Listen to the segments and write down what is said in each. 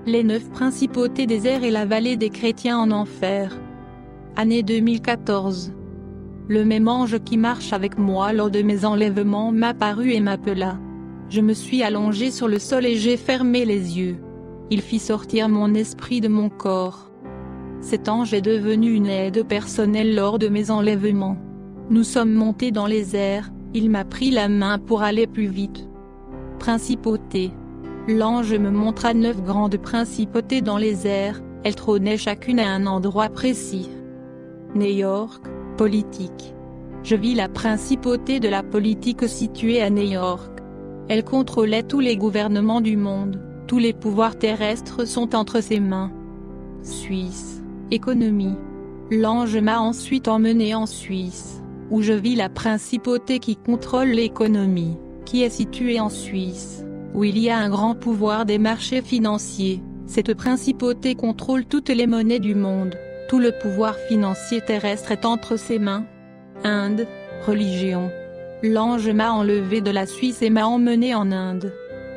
Les 9 principautés des airs et la vallée des chrétiens en enfer. Année 2014. Le même ange qui marche avec moi lors de mes enlèvements m'apparut et m'appela. Je me suis allongé sur le sol et j'ai fermé les yeux. Il fit sortir mon esprit de mon corps. Cet ange est devenu une aide personnelle lors de mes enlèvements. Nous sommes montés dans les airs, il m'a pris la main pour aller plus vite. Principauté. L'ange me montra 9 grandes principautés dans les airs, elles trônaient chacune à un endroit précis. New York, politique. Je vis la principauté de la politique située à New York. Elle contrôlait tous les gouvernements du monde, tous les pouvoirs terrestres sont entre ses mains. Suisse. Économie. L'ange m'a ensuite emmené en Suisse, où je vis la principauté qui contrôle l'économie, qui est située en Suisse, où il y a un grand pouvoir des marchés financiers. Cette principauté contrôle toutes les monnaies du monde, tout le pouvoir financier terrestre est entre ses mains. Inde, religion. L'ange m'a enlevé de la Suisse et m'a emmené en Inde.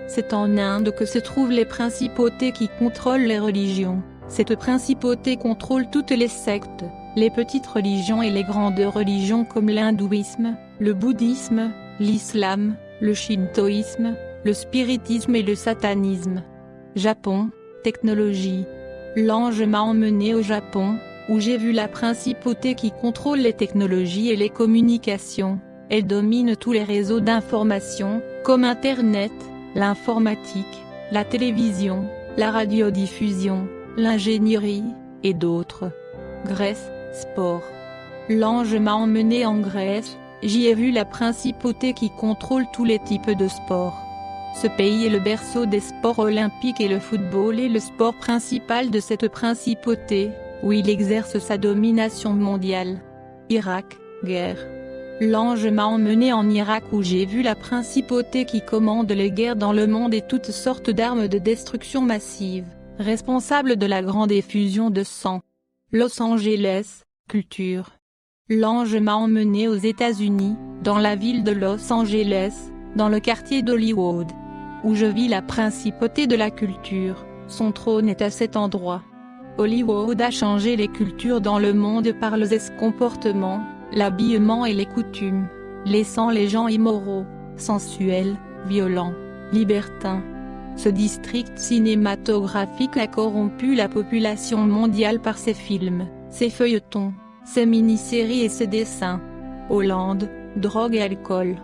C'est en Inde que se trouvent les principautés qui contrôlent les religions. Cette principauté contrôle toutes les sectes, les petites religions et les grandes religions comme l'hindouisme, le bouddhisme, l'islam, le shintoïsme, le spiritisme et le satanisme. Japon, technologie. L'ange m'a emmené au Japon, où j'ai vu la principauté qui contrôle les technologies et les communications. Elle domine tous les réseaux d'information, comme Internet, l'informatique, la télévision, la radiodiffusion, l'ingénierie, et d'autres. Grèce, sport. L'ange m'a emmené en Grèce, j'y ai vu la principauté qui contrôle tous les types de sports. Ce pays est le berceau des sports olympiques et le football est le sport principal de cette principauté, où il exerce sa domination mondiale. Irak, guerre. L'ange m'a emmené en Irak où j'ai vu la principauté qui commande les guerres dans le monde et toutes sortes d'armes de destruction massive, responsable de la grande effusion de sang. Los Angeles, culture. L'ange m'a emmené aux États-Unis, dans la ville de Los Angeles, dans le quartier d'Hollywood, où je vis la principauté de la culture, son trône est à cet endroit. Hollywood a changé les cultures dans le monde par les comportements, l'habillement et les coutumes, laissant les gens immoraux, sensuels, violents, libertins. Ce district cinématographique a corrompu la population mondiale par ses films, ses feuilletons, ses mini-séries et ses dessins. Hollande, drogue et alcool.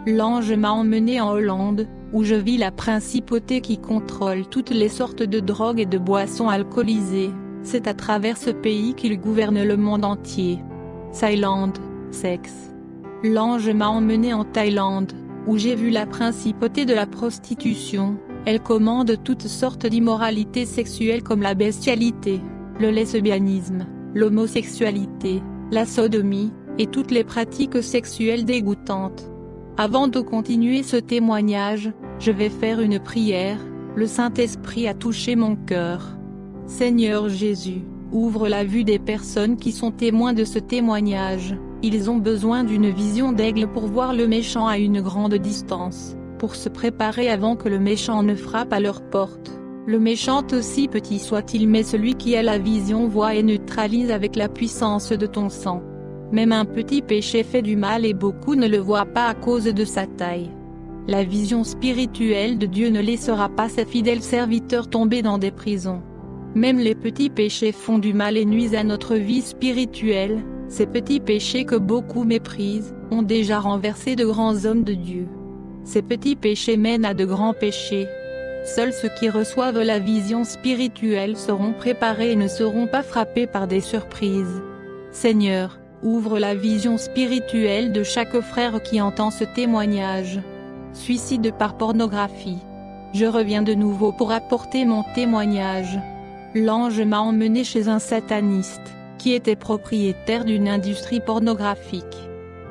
L'ange m'a emmené en Hollande, où je vis la principauté qui contrôle toutes les sortes de drogues et de boissons alcoolisées. C'est à travers ce pays qu'il gouverne le monde entier. Thaïlande, sexe. L'ange m'a emmené en Thaïlande, où j'ai vu la principauté de la prostitution. Elle commande toutes sortes d'immoralités sexuelles comme la bestialité, le lesbianisme, l'homosexualité, la sodomie, et toutes les pratiques sexuelles dégoûtantes. Avant de continuer ce témoignage, je vais faire une prière. Le Saint-Esprit a touché mon cœur. Seigneur Jésus, ouvre la vue des personnes qui sont témoins de ce témoignage. Ils ont besoin d'une vision d'aigle pour voir le méchant à une grande distance, pour se préparer avant que le méchant ne frappe à leur porte. Le méchant aussi petit soit-il, mais celui qui a la vision voit et neutralise avec la puissance de ton sang. Même un petit péché fait du mal et beaucoup ne le voient pas à cause de sa taille. La vision spirituelle de Dieu ne laissera pas ses fidèles serviteurs tomber dans des prisons. Même les petits péchés font du mal et nuisent à notre vie spirituelle. Ces petits péchés que beaucoup méprisent, ont déjà renversé de grands hommes de Dieu. Ces petits péchés mènent à de grands péchés. Seuls ceux qui reçoivent la vision spirituelle seront préparés et ne seront pas frappés par des surprises. Seigneur, ouvre la vision spirituelle de chaque frère qui entend ce témoignage. Suicide par pornographie. Je reviens de nouveau pour apporter mon témoignage. L'ange m'a emmené chez un sataniste, qui était propriétaire d'une industrie pornographique.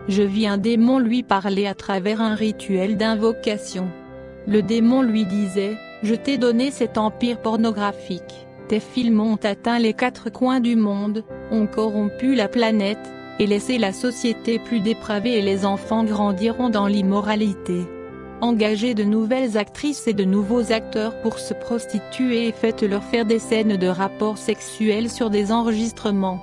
Je vis un démon lui parler à travers un rituel d'invocation. Le démon lui disait, « Je t'ai donné cet empire pornographique, tes films ont atteint les 4 coins du monde, ont corrompu la planète, et laissé la société plus dépravée et les enfants grandiront dans l'immoralité. Engagez de nouvelles actrices et de nouveaux acteurs pour se prostituer et faites-leur faire des scènes de rapports sexuels sur des enregistrements.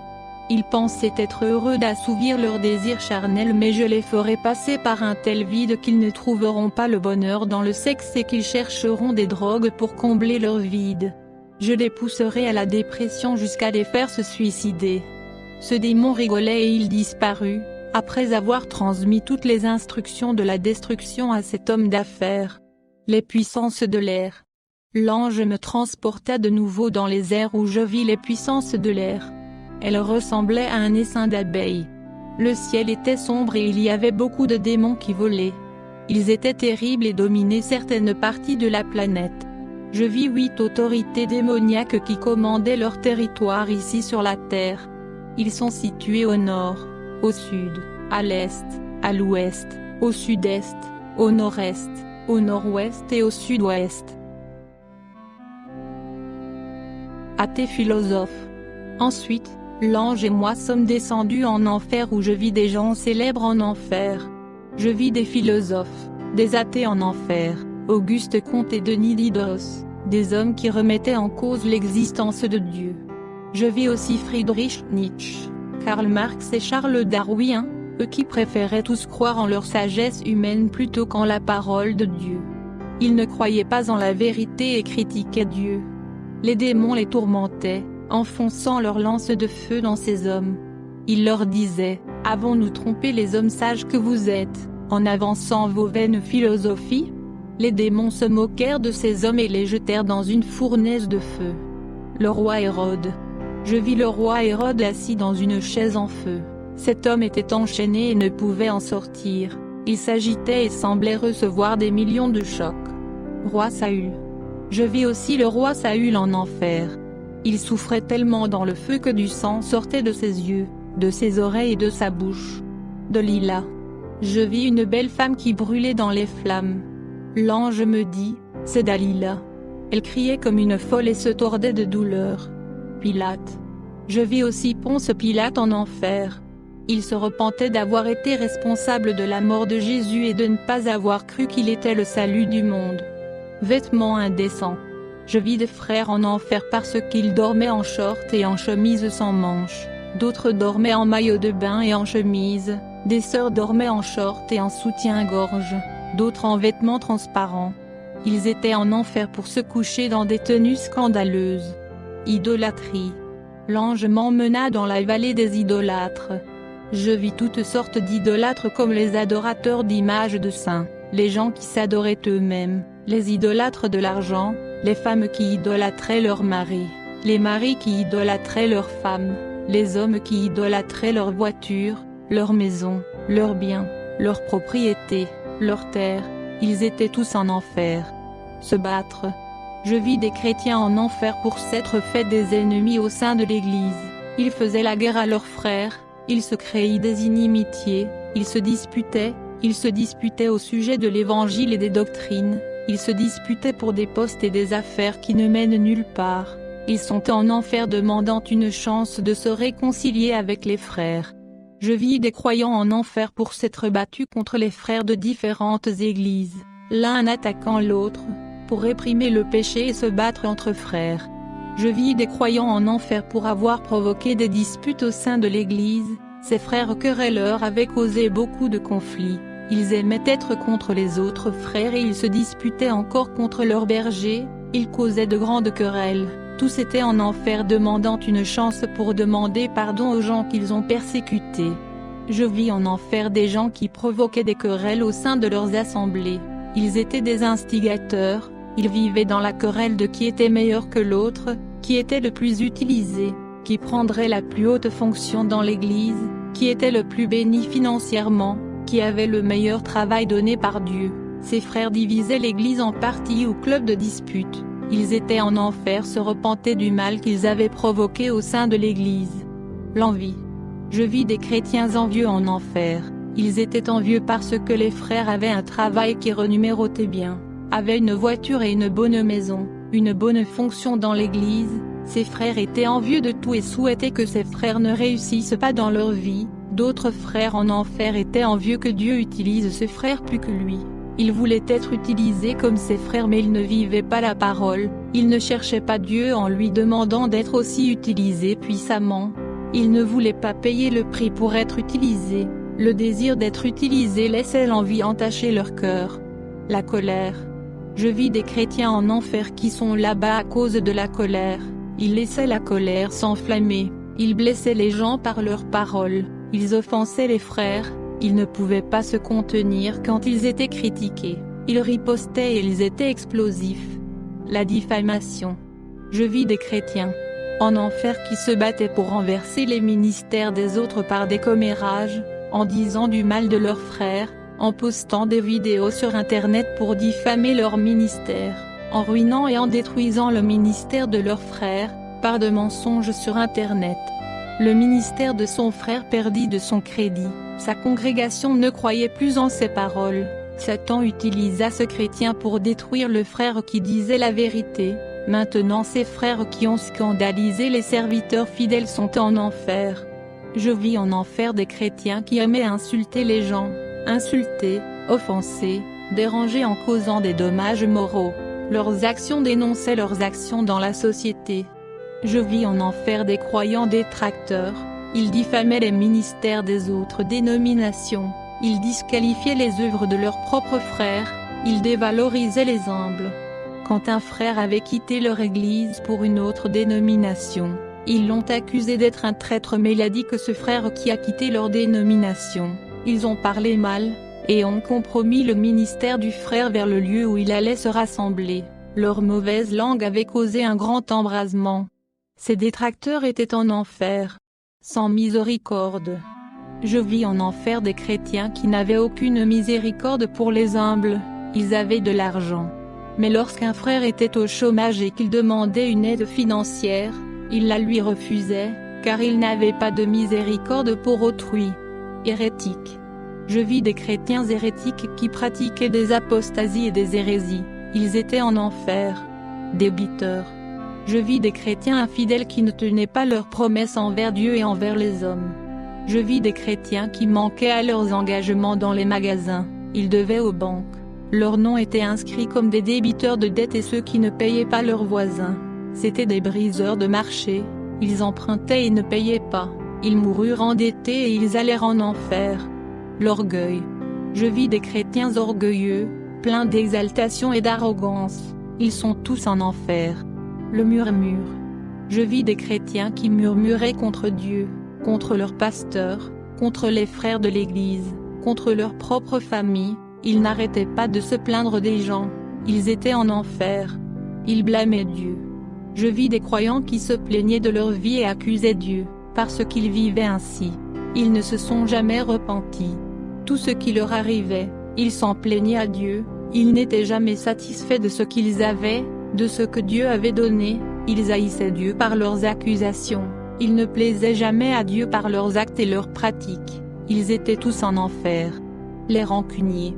Ils pensaient être heureux d'assouvir leurs désirs charnels, mais je les ferai passer par un tel vide qu'ils ne trouveront pas le bonheur dans le sexe et qu'ils chercheront des drogues pour combler leur vide. Je les pousserai à la dépression jusqu'à les faire se suicider. Ce démon rigolait et il disparut, après avoir transmis toutes les instructions de la destruction à cet homme d'affaires. Les puissances de l'air. L'ange me transporta de nouveau dans les airs où je vis les puissances de l'air. Elles ressemblaient à un essaim d'abeilles. Le ciel était sombre et il y avait beaucoup de démons qui volaient. Ils étaient terribles et dominaient certaines parties de la planète. Je vis 8 autorités démoniaques qui commandaient leur territoire ici sur la Terre. Ils sont situés au nord, au sud, à l'est, à l'ouest, au sud-est, au nord-est, au nord-ouest et au sud-ouest. Athée philosophe. Ensuite, l'ange et moi sommes descendus en enfer où je vis des gens célèbres en enfer. Je vis des philosophes, des athées en enfer, Auguste Comte et Denis Diderot, des hommes qui remettaient en cause l'existence de Dieu. Je vis aussi Friedrich Nietzsche, Karl Marx et Charles Darwin, eux qui préféraient tous croire en leur sagesse humaine plutôt qu'en la parole de Dieu. Ils ne croyaient pas en la vérité et critiquaient Dieu. Les démons les tourmentaient, enfonçant leurs lances de feu dans ces hommes. Ils leur disaient, « Avons-nous trompé les hommes sages que vous êtes, en avançant vos vaines philosophies ?» Les démons se moquèrent de ces hommes et les jetèrent dans une fournaise de feu. Le roi Hérode. Je vis le roi Hérode assis dans une chaise en feu. Cet homme était enchaîné et ne pouvait en sortir. Il s'agitait et semblait recevoir des millions de chocs. Roi Saül. Je vis aussi le roi Saül en enfer. Il souffrait tellement dans le feu que du sang sortait de ses yeux, de ses oreilles et de sa bouche. Dalila. Je vis une belle femme qui brûlait dans les flammes. L'ange me dit, c'est Dalila. Elle criait comme une folle et se tordait de douleur. Pilate. Je vis aussi Ponce Pilate en enfer. Il se repentait d'avoir été responsable de la mort de Jésus et de ne pas avoir cru qu'il était le salut du monde. Vêtements indécents. Je vis des frères en enfer parce qu'ils dormaient en short et en chemise sans manches, d'autres dormaient en maillot de bain et en chemise, des sœurs dormaient en short et en soutien-gorge, d'autres en vêtements transparents. Ils étaient en enfer pour se coucher dans des tenues scandaleuses. Idolâtrie. L'ange m'emmena dans la vallée des idolâtres. Je vis toutes sortes d'idolâtres comme les adorateurs d'images de saints, les gens qui s'adoraient eux-mêmes, les idolâtres de l'argent, les femmes qui idolâtraient leurs maris, les maris qui idolâtraient leurs femmes, les hommes qui idolâtraient leurs voitures, leurs maisons, leurs biens, leurs propriétés, leurs terres. Ils étaient tous en enfer. Se battre. Je vis des chrétiens en enfer pour s'être fait des ennemis au sein de l'Église. Ils faisaient la guerre à leurs frères, ils se créaient des inimitiés, ils se disputaient au sujet de l'Évangile et des doctrines, ils se disputaient pour des postes et des affaires qui ne mènent nulle part. Ils sont en enfer demandant une chance de se réconcilier avec les frères. Je vis des croyants en enfer pour s'être battus contre les frères de différentes églises, l'un attaquant l'autre, pour réprimer le péché et se battre entre frères. Je vis des croyants en enfer pour avoir provoqué des disputes au sein de l'église. Ces frères querelleurs avaient causé beaucoup de conflits, ils aimaient être contre les autres frères et ils se disputaient encore contre leurs bergers, ils causaient de grandes querelles. Tous étaient en enfer demandant une chance pour demander pardon aux gens qu'ils ont persécutés. Je vis en enfer des gens qui provoquaient des querelles au sein de leurs assemblées. Ils étaient des instigateurs, ils vivaient dans la querelle de qui était meilleur que l'autre, qui était le plus utilisé, qui prendrait la plus haute fonction dans l'église, qui était le plus béni financièrement, qui avait le meilleur travail donné par Dieu. Ces frères divisaient l'église en parties ou clubs de dispute. Ils étaient en enfer se repentaient du mal qu'ils avaient provoqué au sein de l'église. L'envie. Je vis des chrétiens envieux en enfer. Ils étaient envieux parce que les frères avaient un travail qui renumérotait bien, avaient une voiture et une bonne maison, une bonne fonction dans l'église. Ces frères étaient envieux de tout et souhaitaient que ces frères ne réussissent pas dans leur vie. D'autres frères en enfer étaient envieux que Dieu utilise ce frère plus que lui. Ils voulaient être utilisés comme ses frères mais ils ne vivaient pas la parole, ils ne cherchaient pas Dieu en lui demandant d'être aussi utilisés puissamment. Ils ne voulaient pas payer le prix pour être utilisés, le désir d'être utilisés laissait l'envie entacher leur cœur. La colère. Je vis des chrétiens en enfer qui sont là-bas à cause de la colère, ils laissaient la colère s'enflammer, ils blessaient les gens par leurs paroles, ils offensaient les frères. Ils ne pouvaient pas se contenir quand ils étaient critiqués, ils ripostaient et ils étaient explosifs. La diffamation. Je vis des chrétiens en enfer qui se battaient pour renverser les ministères des autres par des commérages, en disant du mal de leurs frères, en postant des vidéos sur internet pour diffamer leur ministère, en ruinant et en détruisant le ministère de leurs frères, par de mensonges sur internet. Le ministère de son frère perdit de son crédit. Sa congrégation ne croyait plus en ses paroles. Satan utilisa ce chrétien pour détruire le frère qui disait la vérité. Maintenant ces frères qui ont scandalisé les serviteurs fidèles sont en enfer. Je vis en enfer des chrétiens qui aimaient insulter les gens, insulter, offenser, déranger en causant des dommages moraux. Leurs actions dénonçaient leurs actions dans la société. Je vis en enfer des croyants détracteurs. Ils diffamaient les ministères des autres dénominations, ils disqualifiaient les œuvres de leurs propres frères, ils dévalorisaient les humbles. Quand un frère avait quitté leur église pour une autre dénomination, ils l'ont accusé d'être un traître mais il a dit que ce frère qui a quitté leur dénomination, ils ont parlé mal, et ont compromis le ministère du frère vers le lieu où il allait se rassembler. Leur mauvaise langue avait causé un grand embrasement. Ces détracteurs étaient en enfer. Sans miséricorde. Je vis en enfer des chrétiens qui n'avaient aucune miséricorde pour les humbles, ils avaient de l'argent. Mais lorsqu'un frère était au chômage et qu'il demandait une aide financière, ils la lui refusaient, car ils n'avaient pas de miséricorde pour autrui. Hérétiques. Je vis des chrétiens hérétiques qui pratiquaient des apostasies et des hérésies, ils étaient en enfer. Débiteurs. Je vis des chrétiens infidèles qui ne tenaient pas leurs promesses envers Dieu et envers les hommes. Je vis des chrétiens qui manquaient à leurs engagements dans les magasins, ils devaient aux banques. Leurs noms étaient inscrits comme des débiteurs de dettes et ceux qui ne payaient pas leurs voisins. C'étaient des briseurs de marché, ils empruntaient et ne payaient pas, ils moururent endettés et ils allèrent en enfer. L'orgueil. Je vis des chrétiens orgueilleux, pleins d'exaltation et d'arrogance, ils sont tous en enfer. Le murmure. Je vis des chrétiens qui murmuraient contre Dieu, contre leurs pasteurs, contre les frères de l'Église, contre leur propre famille, ils n'arrêtaient pas de se plaindre des gens, ils étaient en enfer. Ils blâmaient Dieu. Je vis des croyants qui se plaignaient de leur vie et accusaient Dieu, parce qu'ils vivaient ainsi. Ils ne se sont jamais repentis. Tout ce qui leur arrivait, ils s'en plaignaient à Dieu, ils n'étaient jamais satisfaits de ce qu'ils avaient, de ce que Dieu avait donné, ils haïssaient Dieu par leurs accusations, ils ne plaisaient jamais à Dieu par leurs actes et leurs pratiques, ils étaient tous en enfer. Les rancuniers.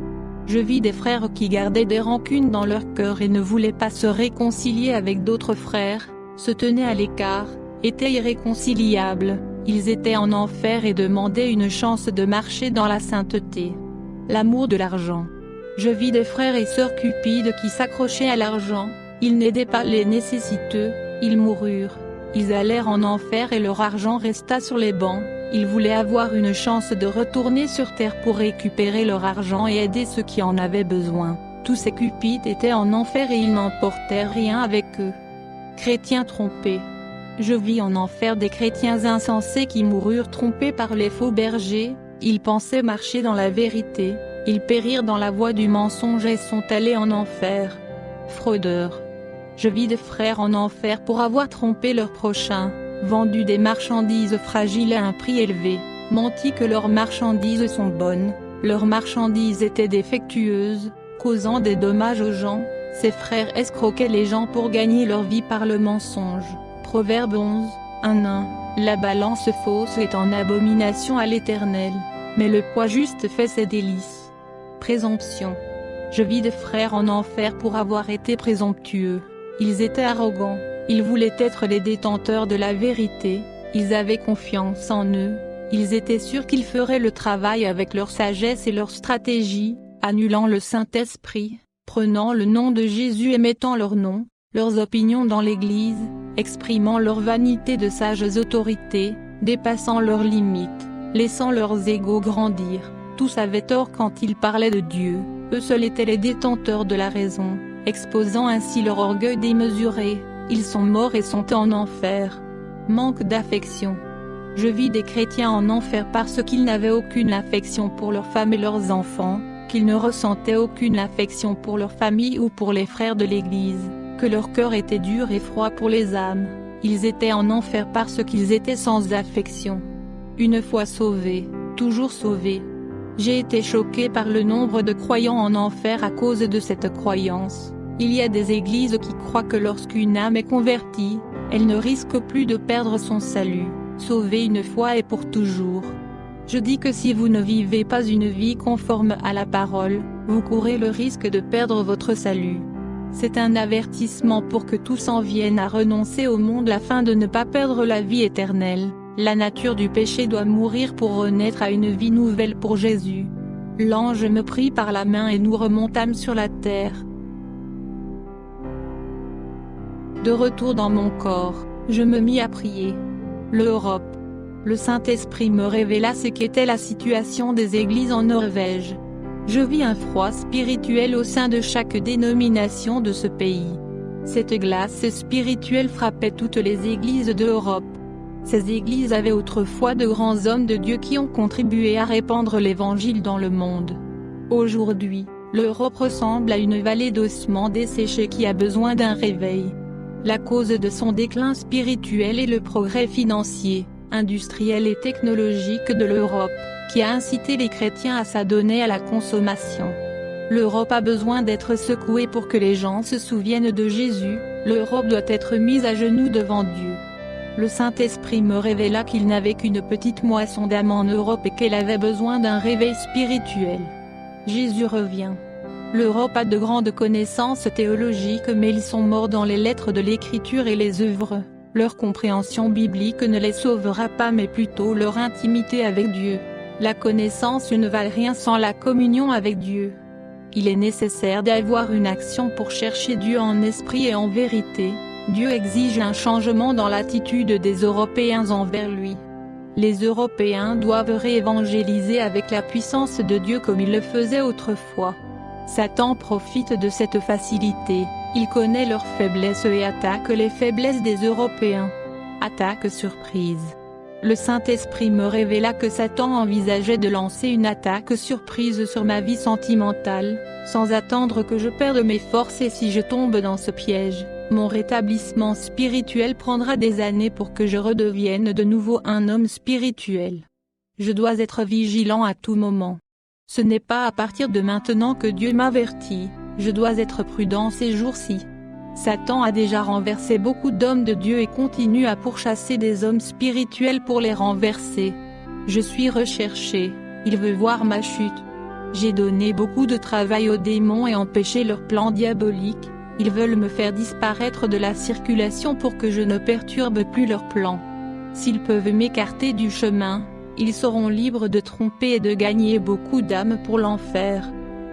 Je vis des frères qui gardaient des rancunes dans leur cœur et ne voulaient pas se réconcilier avec d'autres frères, se tenaient à l'écart, étaient irréconciliables, ils étaient en enfer et demandaient une chance de marcher dans la sainteté. L'amour de l'argent. Je vis des frères et sœurs cupides qui s'accrochaient à l'argent, ils n'aidaient pas les nécessiteux, ils moururent, ils allèrent en enfer et leur argent resta sur les bancs, ils voulaient avoir une chance de retourner sur terre pour récupérer leur argent et aider ceux qui en avaient besoin. Tous ces cupides étaient en enfer et ils n'emportaient rien avec eux. Chrétiens trompés. Je vis en enfer des chrétiens insensés qui moururent trompés par les faux bergers, ils pensaient marcher dans la vérité, ils périrent dans la voie du mensonge et sont allés en enfer. Fraudeurs. Je vis des frères en enfer pour avoir trompé leur prochain, vendu des marchandises fragiles à un prix élevé, menti que leurs marchandises sont bonnes, leurs marchandises étaient défectueuses, causant des dommages aux gens. Ces frères escroquaient les gens pour gagner leur vie par le mensonge. Proverbe 11, 1. La balance fausse est en abomination à l'Éternel, mais le poids juste fait ses délices. Présomption. Je vis des frères en enfer pour avoir été présomptueux. Ils étaient arrogants, ils voulaient être les détenteurs de la vérité, ils avaient confiance en eux, ils étaient sûrs qu'ils feraient le travail avec leur sagesse et leur stratégie, annulant le Saint-Esprit, prenant le nom de Jésus et mettant leur nom, leurs opinions dans l'Église, exprimant leur vanité de sages autorités, dépassant leurs limites, laissant leurs égos grandir. Tous avaient tort quand ils parlaient de Dieu, eux seuls étaient les détenteurs de la raison, exposant ainsi leur orgueil démesuré. Ils sont morts et sont en enfer. Manque d'affection. Je vis des chrétiens en enfer parce qu'ils n'avaient aucune affection pour leurs femmes et leurs enfants, qu'ils ne ressentaient aucune affection pour leur famille ou pour les frères de l'Église, que leur cœur était dur et froid pour les âmes. Ils étaient en enfer parce qu'ils étaient sans affection. Une fois sauvés, toujours sauvés. J'ai été choqué par le nombre de croyants en enfer à cause de cette croyance. Il y a des églises qui croient que lorsqu'une âme est convertie, elle ne risque plus de perdre son salut, sauvée une fois et pour toujours. Je dis que si vous ne vivez pas une vie conforme à la parole, vous courez le risque de perdre votre salut. C'est un avertissement pour que tous en viennent à renoncer au monde afin de ne pas perdre la vie éternelle. La nature du péché doit mourir pour renaître à une vie nouvelle pour Jésus. L'ange me prit par la main et nous remontâmes sur la terre. De retour dans mon corps, je me mis à prier. L'Europe. Le Saint-Esprit me révéla ce qu'était la situation des églises en Norvège. Je vis un froid spirituel au sein de chaque dénomination de ce pays. Cette glace spirituelle frappait toutes les églises d'Europe. Ces églises avaient autrefois de grands hommes de Dieu qui ont contribué à répandre l'évangile dans le monde. Aujourd'hui, l'Europe ressemble à une vallée d'ossements desséchés qui a besoin d'un réveil. La cause de son déclin spirituel est le progrès financier, industriel et technologique de l'Europe, qui a incité les chrétiens à s'adonner à la consommation. L'Europe a besoin d'être secouée pour que les gens se souviennent de Jésus. L'Europe doit être mise à genoux devant Dieu. Le Saint-Esprit me révéla qu'il n'avait qu'une petite moisson d'âmes en Europe et qu'elle avait besoin d'un réveil spirituel. Jésus revient. L'Europe a de grandes connaissances théologiques mais ils sont morts dans les lettres de l'Écriture et les œuvres. Leur compréhension biblique ne les sauvera pas mais plutôt leur intimité avec Dieu. La connaissance ne valent rien sans la communion avec Dieu. Il est nécessaire d'avoir une action pour chercher Dieu en esprit et en vérité. Dieu exige un changement dans l'attitude des Européens envers lui. Les Européens doivent réévangéliser avec la puissance de Dieu comme ils le faisaient autrefois. Satan profite de cette facilité, il connaît leurs faiblesses et attaque les faiblesses des Européens. Attaque surprise. Le Saint-Esprit me révéla que Satan envisageait de lancer une attaque surprise sur ma vie sentimentale, sans attendre que je perde mes forces et si je tombe dans ce piège, mon rétablissement spirituel prendra des années pour que je redevienne de nouveau un homme spirituel. Je dois être vigilant à tout moment. Ce n'est pas à partir de maintenant que Dieu m'avertit, je dois être prudent ces jours-ci. Satan a déjà renversé beaucoup d'hommes de Dieu et continue à pourchasser des hommes spirituels pour les renverser. Je suis recherché, il veut voir ma chute. J'ai donné beaucoup de travail aux démons et empêché leurs plans diaboliques, ils veulent me faire disparaître de la circulation pour que je ne perturbe plus leurs plans. S'ils peuvent m'écarter du chemin, ils seront libres de tromper et de gagner beaucoup d'âmes pour l'enfer.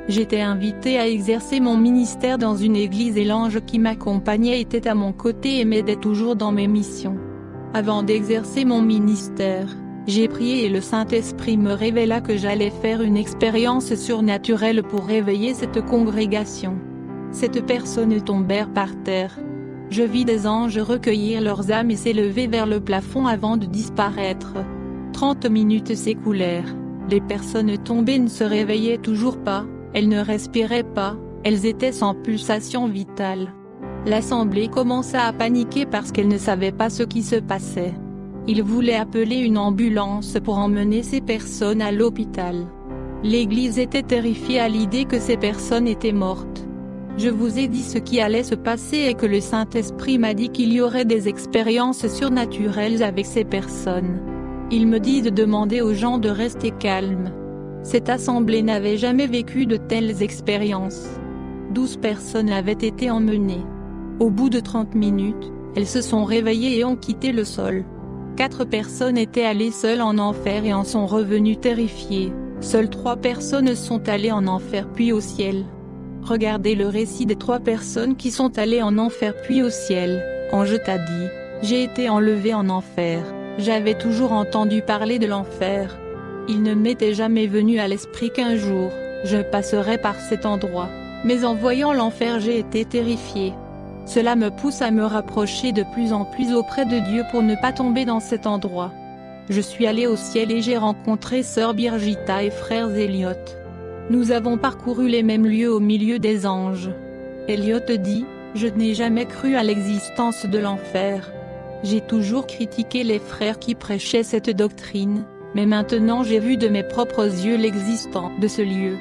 J'étais invité à exercer mon ministère dans une église et l'ange qui m'accompagnait était à mon côté et m'aidait toujours dans mes missions. Avant d'exercer mon ministère, j'ai prié et le Saint-Esprit me révéla que j'allais faire une expérience surnaturelle pour réveiller cette congrégation. Cette personne tombèrent par terre. Je vis des anges recueillir leurs âmes et s'élever vers le plafond avant de disparaître. 30 minutes s'écoulèrent, les personnes tombées ne se réveillaient toujours pas, elles ne respiraient pas, elles étaient sans pulsation vitale. L'assemblée commença à paniquer parce qu'elle ne savait pas ce qui se passait. Ils voulaient appeler une ambulance pour emmener ces personnes à l'hôpital. L'église était terrifiée à l'idée que ces personnes étaient mortes. Je vous ai dit ce qui allait se passer et que le Saint-Esprit m'a dit qu'il y aurait des expériences surnaturelles avec ces personnes. Il me dit de demander aux gens de rester calmes. Cette assemblée n'avait jamais vécu de telles expériences. 12 personnes avaient été emmenées. Au bout de 30 minutes, elles se sont réveillées et ont quitté le sol. 4 personnes étaient allées seules en enfer et en sont revenues terrifiées. Seules 3 personnes sont allées en enfer puis au ciel. Regardez le récit des 3 personnes qui sont allées en enfer puis au ciel. Ange t'a dit, j'ai été enlevé en enfer, j'avais toujours entendu parler de l'enfer. Il ne m'était jamais venu à l'esprit qu'un jour, je passerais par cet endroit, mais en voyant l'enfer j'ai été terrifié. Cela me pousse à me rapprocher de plus en plus auprès de Dieu pour ne pas tomber dans cet endroit. Je suis allé au ciel et j'ai rencontré sœur Birgitta et frères Elliot. Nous avons parcouru les mêmes lieux au milieu des anges. Elliot dit, je n'ai jamais cru à l'existence de l'enfer. J'ai toujours critiqué les frères qui prêchaient cette doctrine, mais maintenant j'ai vu de mes propres yeux l'existence de ce lieu.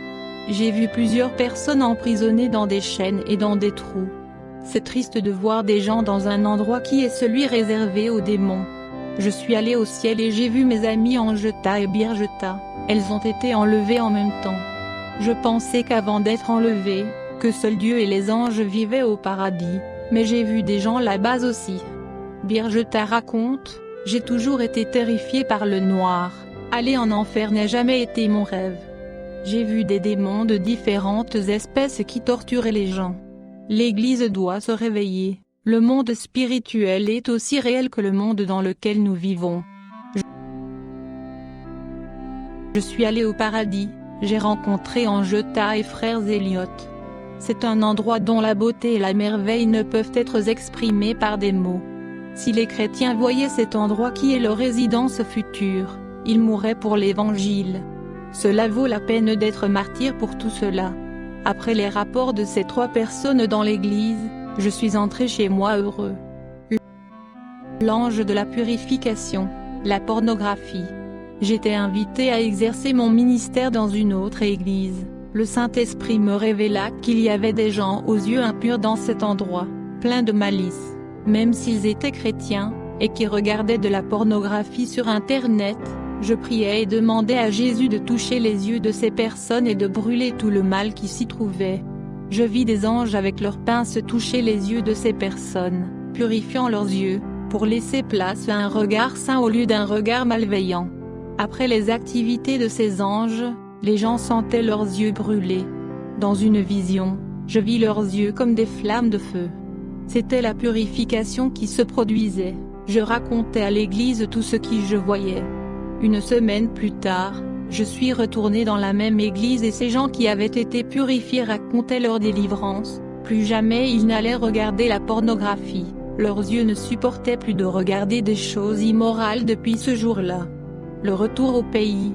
J'ai vu plusieurs personnes emprisonnées dans des chaînes et dans des trous. C'est triste de voir des gens dans un endroit qui est celui réservé aux démons. Je suis allé au ciel et j'ai vu mes amies Angeta et Birgitta, elles ont été enlevées en même temps. Je pensais qu'avant d'être enlevées, que seul Dieu et les anges vivaient au paradis, mais j'ai vu des gens là-bas aussi. Birgitta raconte, j'ai toujours été terrifiée par le noir, aller en enfer n'a jamais été mon rêve. J'ai vu des démons de différentes espèces qui torturaient les gens. L'Église doit se réveiller. Le monde spirituel est aussi réel que le monde dans lequel nous vivons. Je suis allé au paradis, j'ai rencontré Angeta et frères Elliot. C'est un endroit dont la beauté et la merveille ne peuvent être exprimées par des mots. Si les chrétiens voyaient cet endroit qui est leur résidence future, ils mourraient pour l'Évangile. Cela vaut la peine d'être martyr pour tout cela. Après les rapports de ces 3 personnes dans l'église, je suis entré chez moi heureux. L'ange de la purification, la pornographie. J'étais invité à exercer mon ministère dans une autre église. Le Saint-Esprit me révéla qu'il y avait des gens aux yeux impurs dans cet endroit, pleins de malice, même s'ils étaient chrétiens, et qui regardaient de la pornographie sur Internet. Je priais et demandais à Jésus de toucher les yeux de ces personnes et de brûler tout le mal qui s'y trouvait. Je vis des anges avec leurs pinces toucher les yeux de ces personnes, purifiant leurs yeux, pour laisser place à un regard saint au lieu d'un regard malveillant. Après les activités de ces anges, les gens sentaient leurs yeux brûler. Dans une vision, je vis leurs yeux comme des flammes de feu. C'était la purification qui se produisait. Je racontais à l'église tout ce que je voyais. Une semaine plus tard, je suis retourné dans la même église et ces gens qui avaient été purifiés racontaient leur délivrance. Plus jamais ils n'allaient regarder la pornographie. Leurs yeux ne supportaient plus de regarder des choses immorales depuis ce jour-là. Le retour au pays.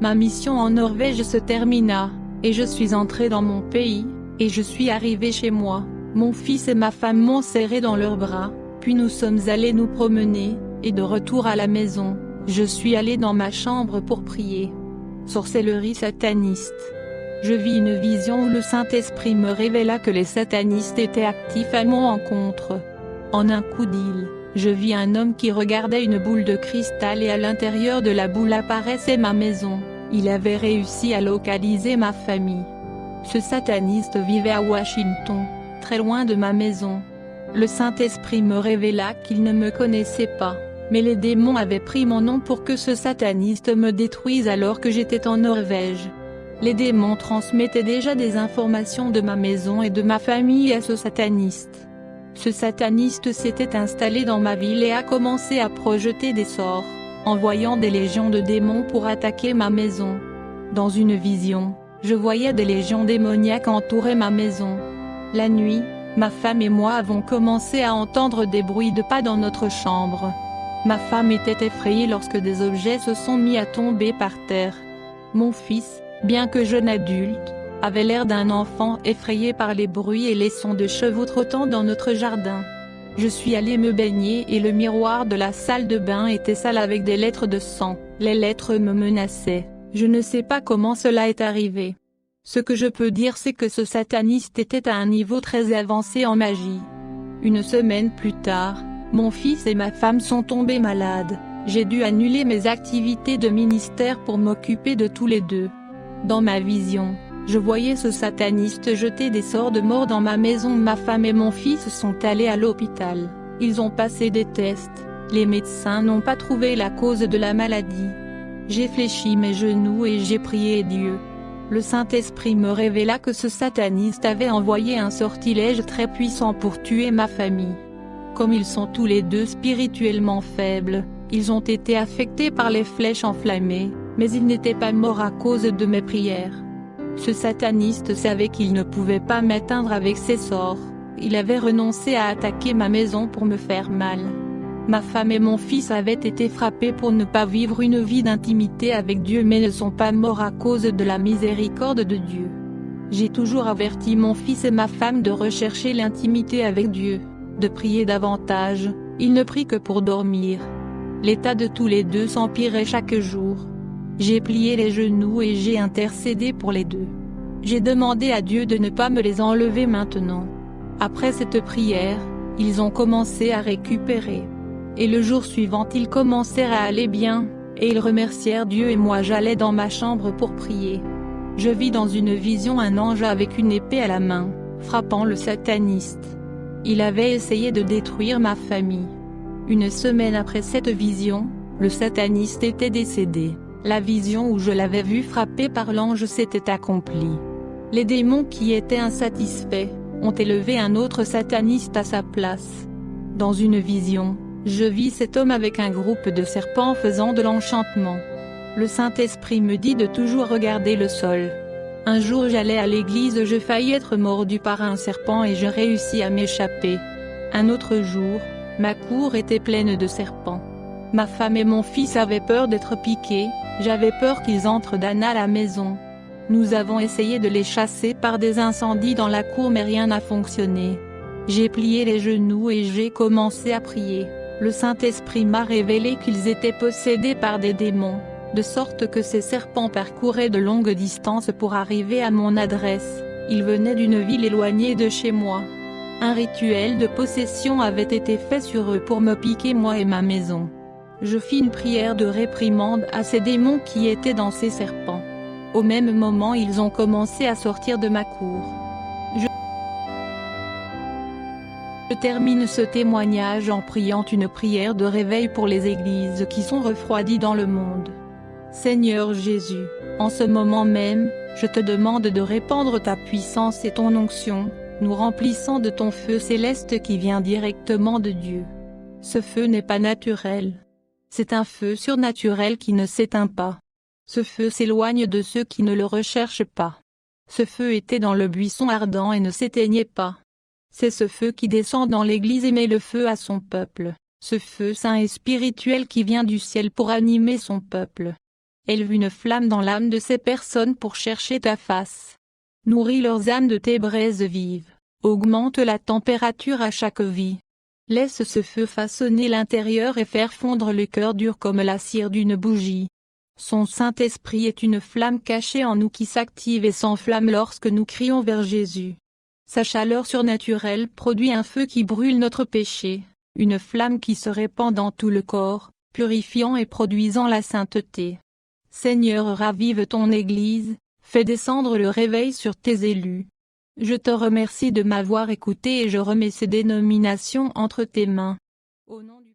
Ma mission en Norvège se termina, et je suis entré dans mon pays, et je suis arrivé chez moi. Mon fils et ma femme m'ont serré dans leurs bras, puis nous sommes allés nous promener, et de retour à la maison, je suis allé dans ma chambre pour prier. Sorcellerie sataniste. Je vis une vision où le Saint-Esprit me révéla que les satanistes étaient actifs à mon encontre. En un coup d'île, je vis un homme qui regardait une boule de cristal et à l'intérieur de la boule apparaissait ma maison. Il avait réussi à localiser ma famille. Ce sataniste vivait à Washington, très loin de ma maison. Le Saint-Esprit me révéla qu'il ne me connaissait pas, mais les démons avaient pris mon nom pour que ce sataniste me détruise alors que j'étais en Norvège. Les démons transmettaient déjà des informations de ma maison et de ma famille à ce sataniste. Ce sataniste s'était installé dans ma ville et a commencé à projeter des sorts, envoyant des légions de démons pour attaquer ma maison. Dans une vision, je voyais des légions démoniaques entourer ma maison. La nuit, ma femme et moi avons commencé à entendre des bruits de pas dans notre chambre. Ma femme était effrayée lorsque des objets se sont mis à tomber par terre. Mon fils, bien que jeune adulte, avait l'air d'un enfant effrayé par les bruits et les sons de chevaux trottant dans notre jardin. Je suis allé me baigner et le miroir de la salle de bain était sale avec des lettres de sang. Les lettres me menaçaient. Je ne sais pas comment cela est arrivé. Ce que je peux dire c'est que ce sataniste était à un niveau très avancé en magie. Une semaine plus tard, mon fils et ma femme sont tombés malades. J'ai dû annuler mes activités de ministère pour m'occuper de tous les deux. Dans ma vision, je voyais ce sataniste jeter des sorts de mort dans ma maison. Ma femme et mon fils sont allés à l'hôpital. Ils ont passé des tests. Les médecins n'ont pas trouvé la cause de la maladie. J'ai fléchi mes genoux et j'ai prié Dieu. Le Saint-Esprit me révéla que ce sataniste avait envoyé un sortilège très puissant pour tuer ma famille. Comme ils sont tous les deux spirituellement faibles, ils ont été affectés par les flèches enflammées, mais ils n'étaient pas morts à cause de mes prières. Ce sataniste savait qu'il ne pouvait pas m'atteindre avec ses sorts, il avait renoncé à attaquer ma maison pour me faire mal. Ma femme et mon fils avaient été frappés pour ne pas vivre une vie d'intimité avec Dieu mais ne sont pas morts à cause de la miséricorde de Dieu. J'ai toujours averti mon fils et ma femme de rechercher l'intimité avec Dieu, de prier davantage, ils ne prient que pour dormir. L'état de tous les deux s'empirait chaque jour. J'ai plié les genoux et j'ai intercédé pour les deux. J'ai demandé à Dieu de ne pas me les enlever maintenant. Après cette prière, ils ont commencé à récupérer. Et le jour suivant ils commencèrent à aller bien, et ils remercièrent Dieu et moi j'allais dans ma chambre pour prier. Je vis dans une vision un ange avec une épée à la main, frappant le sataniste. Il avait essayé de détruire ma famille. Une semaine après cette vision, le sataniste était décédé. La vision où je l'avais vu frappé par l'ange s'était accomplie. Les démons qui étaient insatisfaits, ont élevé un autre sataniste à sa place. Dans une vision, je vis cet homme avec un groupe de serpents faisant de l'enchantement. Le Saint-Esprit me dit de toujours regarder le sol. Un jour j'allais à l'église, je faillis être mordu par un serpent et je réussis à m'échapper. Un autre jour, ma cour était pleine de serpents. Ma femme et mon fils avaient peur d'être piqués, j'avais peur qu'ils entrent d'Anna à la maison. Nous avons essayé de les chasser par des incendies dans la cour mais rien n'a fonctionné. J'ai plié les genoux et j'ai commencé à prier. Le Saint-Esprit m'a révélé qu'ils étaient possédés par des démons, de sorte que ces serpents parcouraient de longues distances pour arriver à mon adresse. Ils venaient d'une ville éloignée de chez moi. Un rituel de possession avait été fait sur eux pour me piquer moi et ma maison. Je fis une prière de réprimande à ces démons qui étaient dans ces serpents. Au même moment ils ont commencé à sortir de ma cour. Je termine ce témoignage en priant une prière de réveil pour les églises qui sont refroidies dans le monde. Seigneur Jésus, en ce moment même, je te demande de répandre ta puissance et ton onction, nous remplissant de ton feu céleste qui vient directement de Dieu. Ce feu n'est pas naturel. C'est un feu surnaturel qui ne s'éteint pas. Ce feu s'éloigne de ceux qui ne le recherchent pas. Ce feu était dans le buisson ardent et ne s'éteignait pas. C'est ce feu qui descend dans l'église et met le feu à son peuple, ce feu saint et spirituel qui vient du ciel pour animer son peuple. Élève une flamme dans l'âme de ces personnes pour chercher ta face. Nourris leurs âmes de tes braises vives, augmente la température à chaque vie. Laisse ce feu façonner l'intérieur et faire fondre le cœur dur comme la cire d'une bougie. Son Saint-Esprit est une flamme cachée en nous qui s'active et s'enflamme lorsque nous crions vers Jésus. Sa chaleur surnaturelle produit un feu qui brûle notre péché, une flamme qui se répand dans tout le corps, purifiant et produisant la sainteté. Seigneur, ravive ton Église, fais descendre le réveil sur tes élus. Je te remercie de m'avoir écouté et je remets ces dénominations entre tes mains. Au nom du